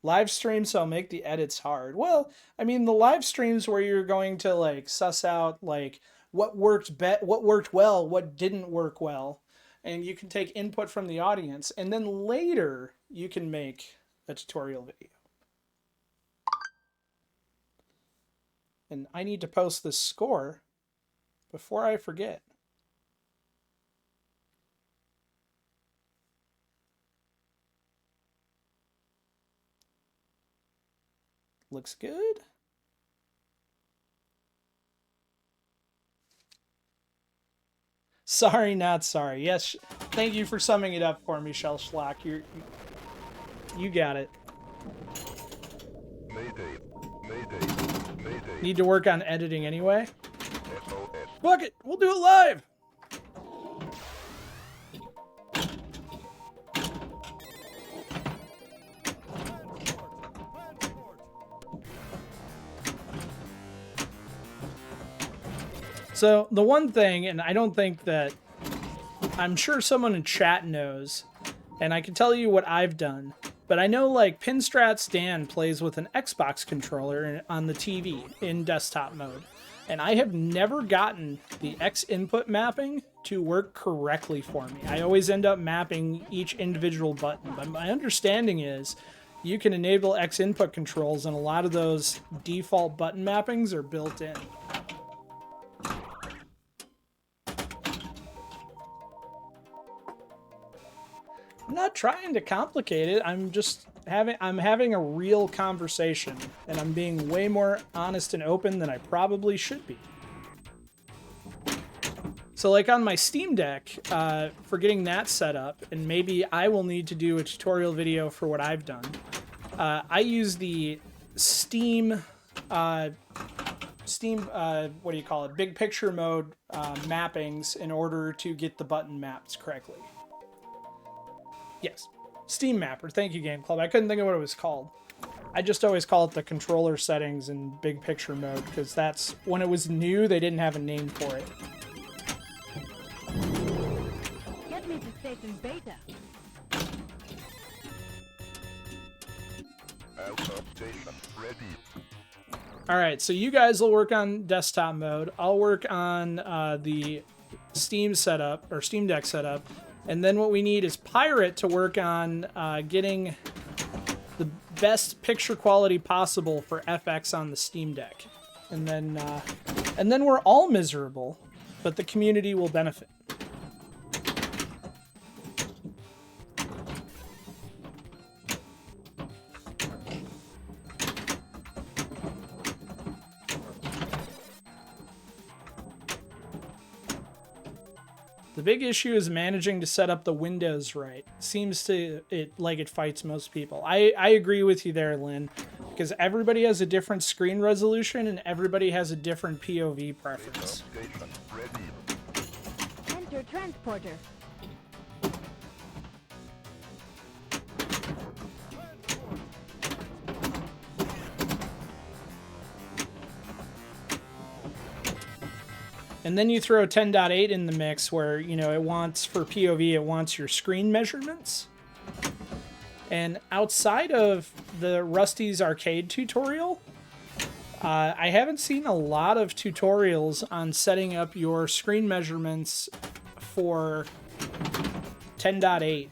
Live streams, so I'll make the edits hard. Well, I mean, the live streams where you're going to like suss out like what worked well, what didn't work well, and you can take input from the audience, and then later you can make a tutorial video. And I need to post this score before I forget. Looks good. Sorry, not sorry. Yes, thank you for summing it up for me, Shell Schlock. You got it. Mayday. Mayday. Mayday. Need to work on editing anyway. SOS. Fuck it, we'll do it live. So the one thing, and I don't think that, I'm sure someone in chat knows, and I can tell you what I've done, but I know like Pinstrat's Dan plays with an Xbox controller on the TV in desktop mode, and I have never gotten the X input mapping to work correctly for me. I always end up mapping each individual button, but my understanding is you can enable X input controls, and a lot of those default button mappings are built in. I'm not trying to complicate it. I'm just having a real conversation, and I'm being way more honest and open than I probably should be. So like on my Steam Deck, for getting that set up, and maybe I will need to do a tutorial video for what I've done. I use the Steam, what do you call it? Big picture mode mappings in order to get the button mapped correctly. Yes, Steam Mapper. Thank you, Game Club. I couldn't think of what it was called. I just always call it the controller settings in big picture mode, because that's when it was new, they didn't have a name for it. Get me to station beta. Alpha station ready. Alright, so you guys will work on desktop mode. I'll work on the Steam setup, or Steam Deck setup. And then what we need is Pirate to work on getting the best picture quality possible for FX on the Steam Deck. And then we're all miserable, but the community will benefit. The big issue is managing to set up the windows right. Seems to like it fights most people. I agree with you there, Lynn, because everybody has a different screen resolution and everybody has a different POV preference. Enter transporter. And then you throw 10.8 in the mix where, you know, it wants, for POV, it wants your screen measurements. And outside of the Rusty's Arcade tutorial, I haven't seen a lot of tutorials on setting up your screen measurements for 10.8.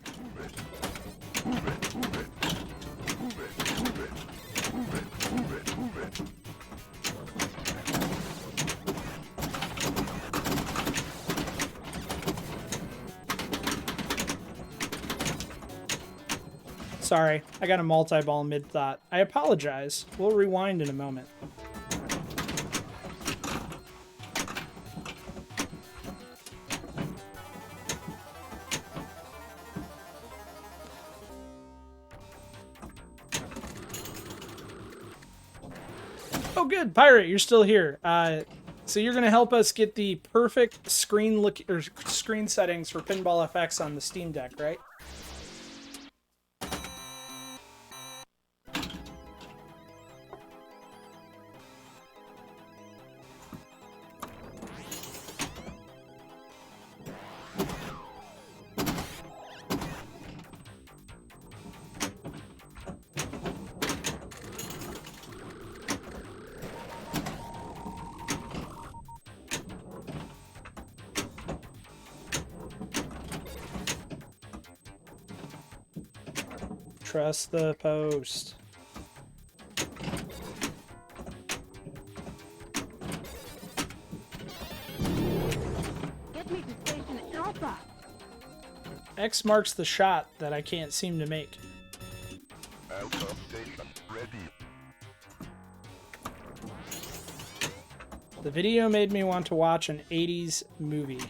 Sorry, I got a multi-ball mid-thought. I apologize. We'll rewind in a moment. Oh good, Pirate, you're still here. So you're gonna help us get the perfect screen settings for Pinball FX on the Steam Deck, right? Trust the post. Get me to Station Alpha. X marks the shot that I can't seem to make. Alpha station ready. The video made me want to watch an 80s movie.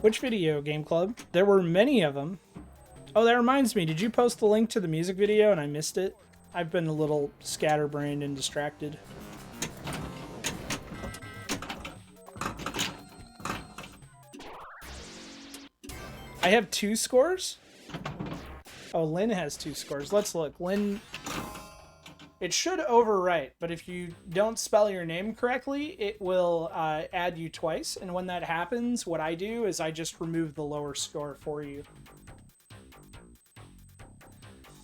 Which video, Game Club? There were many of them. Oh, that reminds me. Did you post the link to the music video and I missed it? I've been a little scatterbrained and distracted. I have 2 scores? Oh, Lynn has 2 scores. Let's look. Lynn... It should overwrite, but if you don't spell your name correctly, it will add you twice. And when that happens, what I do is I just remove the lower score for you.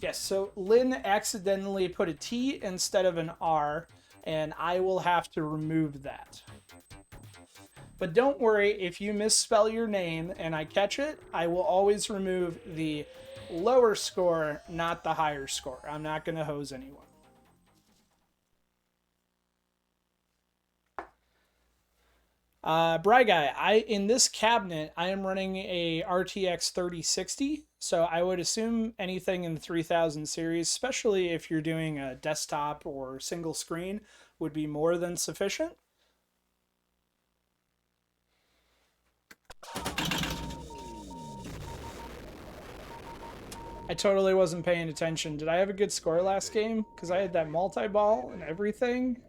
Yes, so Lynn accidentally put a T instead of an R, and I will have to remove that. But don't worry, if you misspell your name and I catch it, I will always remove the lower score, not the higher score. I'm not going to hose anyone. Bry Guy, in this cabinet, I am running a RTX 3060, so I would assume anything in the 3000 series, especially if you're doing a desktop or single screen, would be more than sufficient. I totally wasn't paying attention. Did I have a good score last game? Because I had that multi-ball and everything.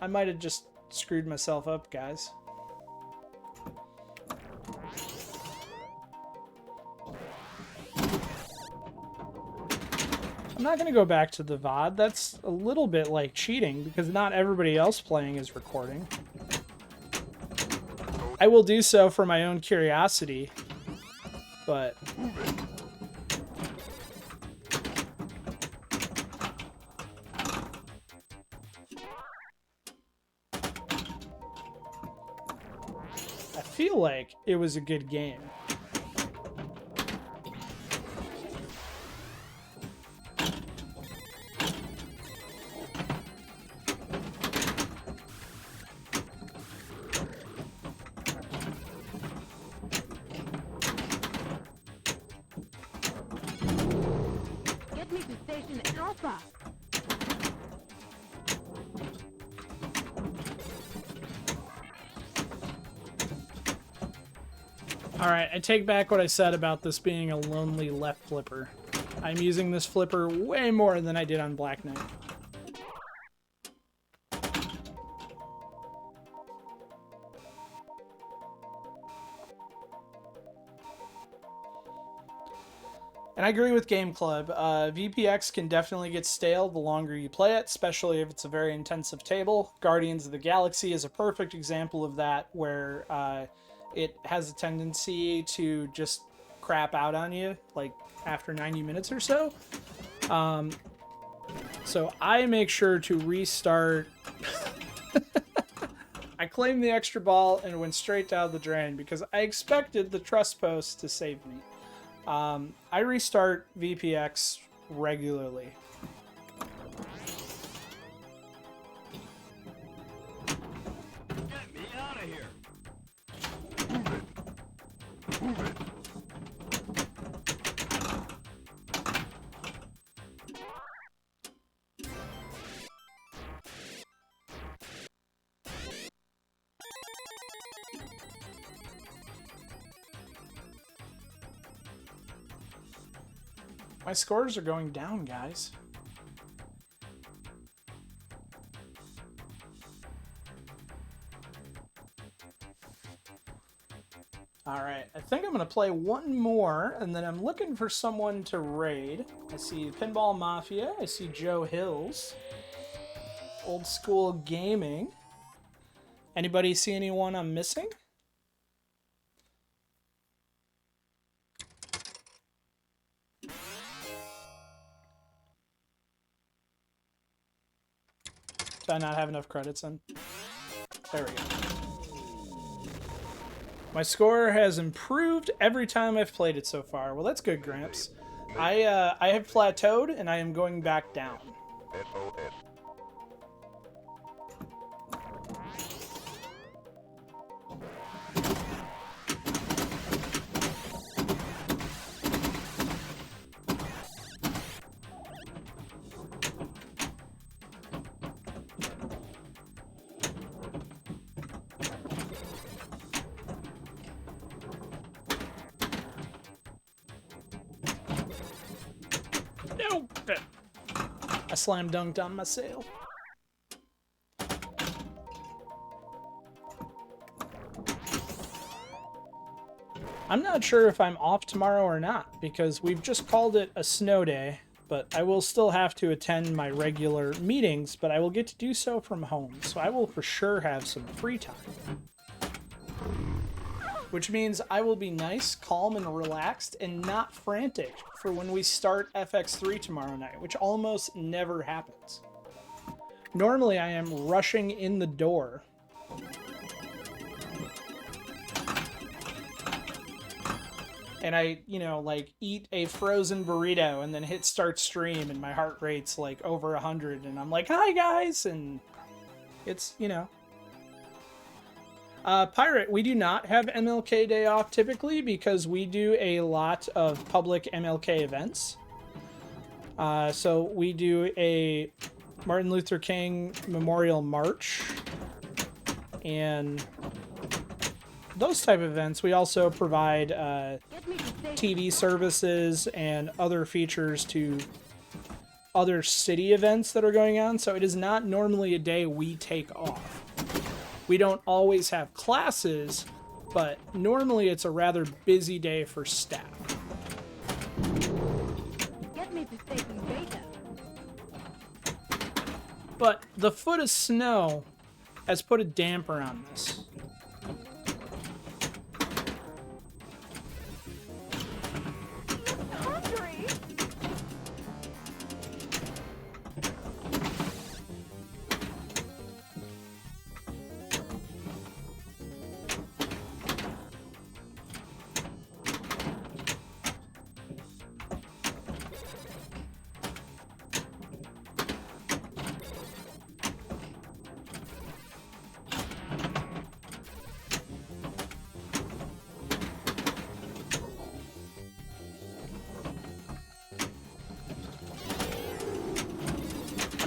I might have just screwed myself up, guys. I'm not going to go back to the VOD. That's a little bit like cheating because not everybody else playing is recording. I will do so for my own curiosity, but... I feel like it was a good game. Get me to Station Alpha. Alright, I take back what I said about this being a lonely left flipper. I'm using this flipper way more than I did on Black Knight. And I agree with Game Club. VPX can definitely get stale the longer you play it, especially if it's a very intensive table. Guardians of the Galaxy is a perfect example of that, where it has a tendency to just crap out on you, like, after 90 minutes or so. So I make sure to restart. I claimed the extra ball and went straight down the drain because I expected the trust post to save me. I restart VPX regularly. Get me out of here. My scores are going down, guys. Alright, I think I'm going to play one more, and then I'm looking for someone to raid. I see Pinball Mafia, I see Joe Hills, Old School Gaming. Anybody see anyone I'm missing? Did I not have enough credits in? There we go. My score has improved every time I've played it so far. Well, that's good, Gramps. I have plateaued and I am going back down. No! I slam dunked on my sail. I'm not sure if I'm off tomorrow or not, because we've just called it a snow day, but I will still have to attend my regular meetings, but I will get to do so from home, so I will for sure have some free time. Which means I will be nice, calm, and relaxed, and not frantic for when we start FX3 tomorrow night, which almost never happens. Normally I am rushing in the door. And I, you know, like, eat a frozen burrito and then hit start stream and my heart rate's like over 100 and I'm like, hi guys, and it's, you know. Pirate, we do not have MLK Day off typically because we do a lot of public MLK events. So we do a Martin Luther King Memorial March and those type of events. We also provide TV services and other features to other city events that are going on, so it is not normally a day we take off. We don't always have classes, but normally it's a rather busy day for staff. Get me to taking beta. But the foot of snow has put a damper on this.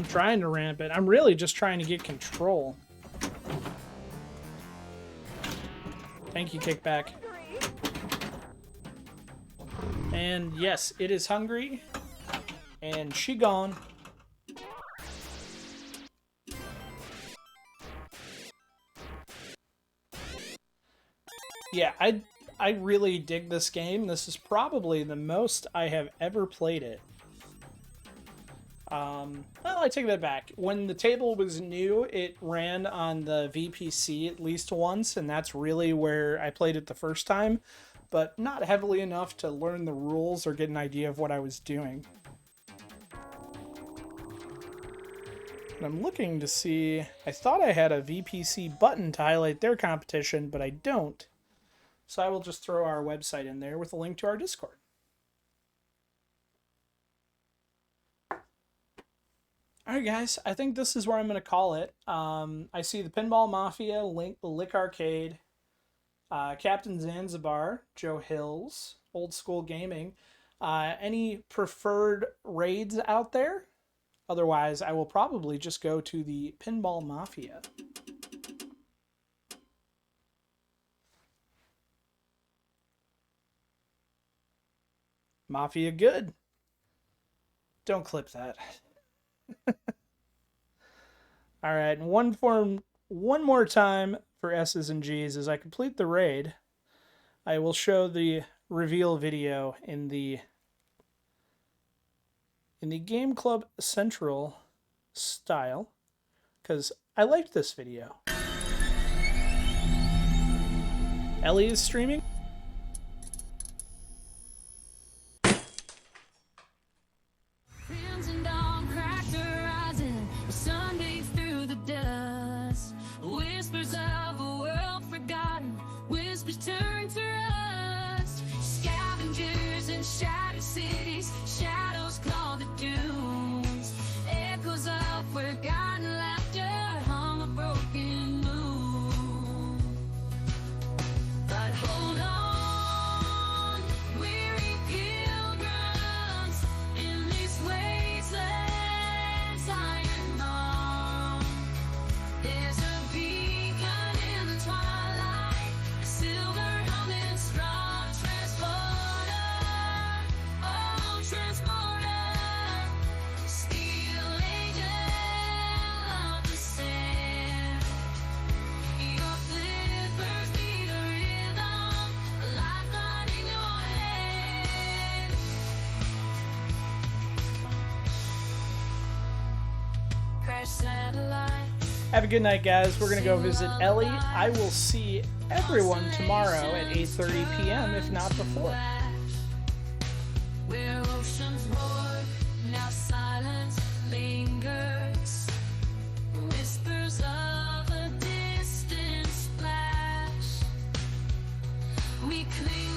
Trying to ramp it. I'm really just trying to get control. Thank you, Kickback. And yes, it is hungry. And she gone. Yeah, I really dig this game. This is probably the most I have ever played it. Well, I take that back. When the table was new, it ran on the VPC at least once, and that's really where I played it the first time, but not heavily enough to learn the rules or get an idea of what I was doing. And I'm looking to see... I thought I had a VPC button to highlight their competition, but I don't. So I will just throw our website in there with a link to our Discord. Alright guys, I think this is where I'm going to call it. I see the Pinball Mafia, Lick Arcade, Captain Zanzibar, Joe Hills, Old School Gaming. Any preferred raids out there? Otherwise, I will probably just go to the Pinball Mafia. Mafia good. Don't clip that. All right, and one more time for S's and G's as I complete the raid. I will show the reveal video in the Game Club Central style because I liked this video. Ellie is streaming. Turn to rust, scavengers and shattered cities. Have a good night, guys. We're going to go visit Ellie. I will see everyone tomorrow at 8:30 p.m., if not before. Where oceans roar, now silence lingers. Whispers of a distant splash. We cling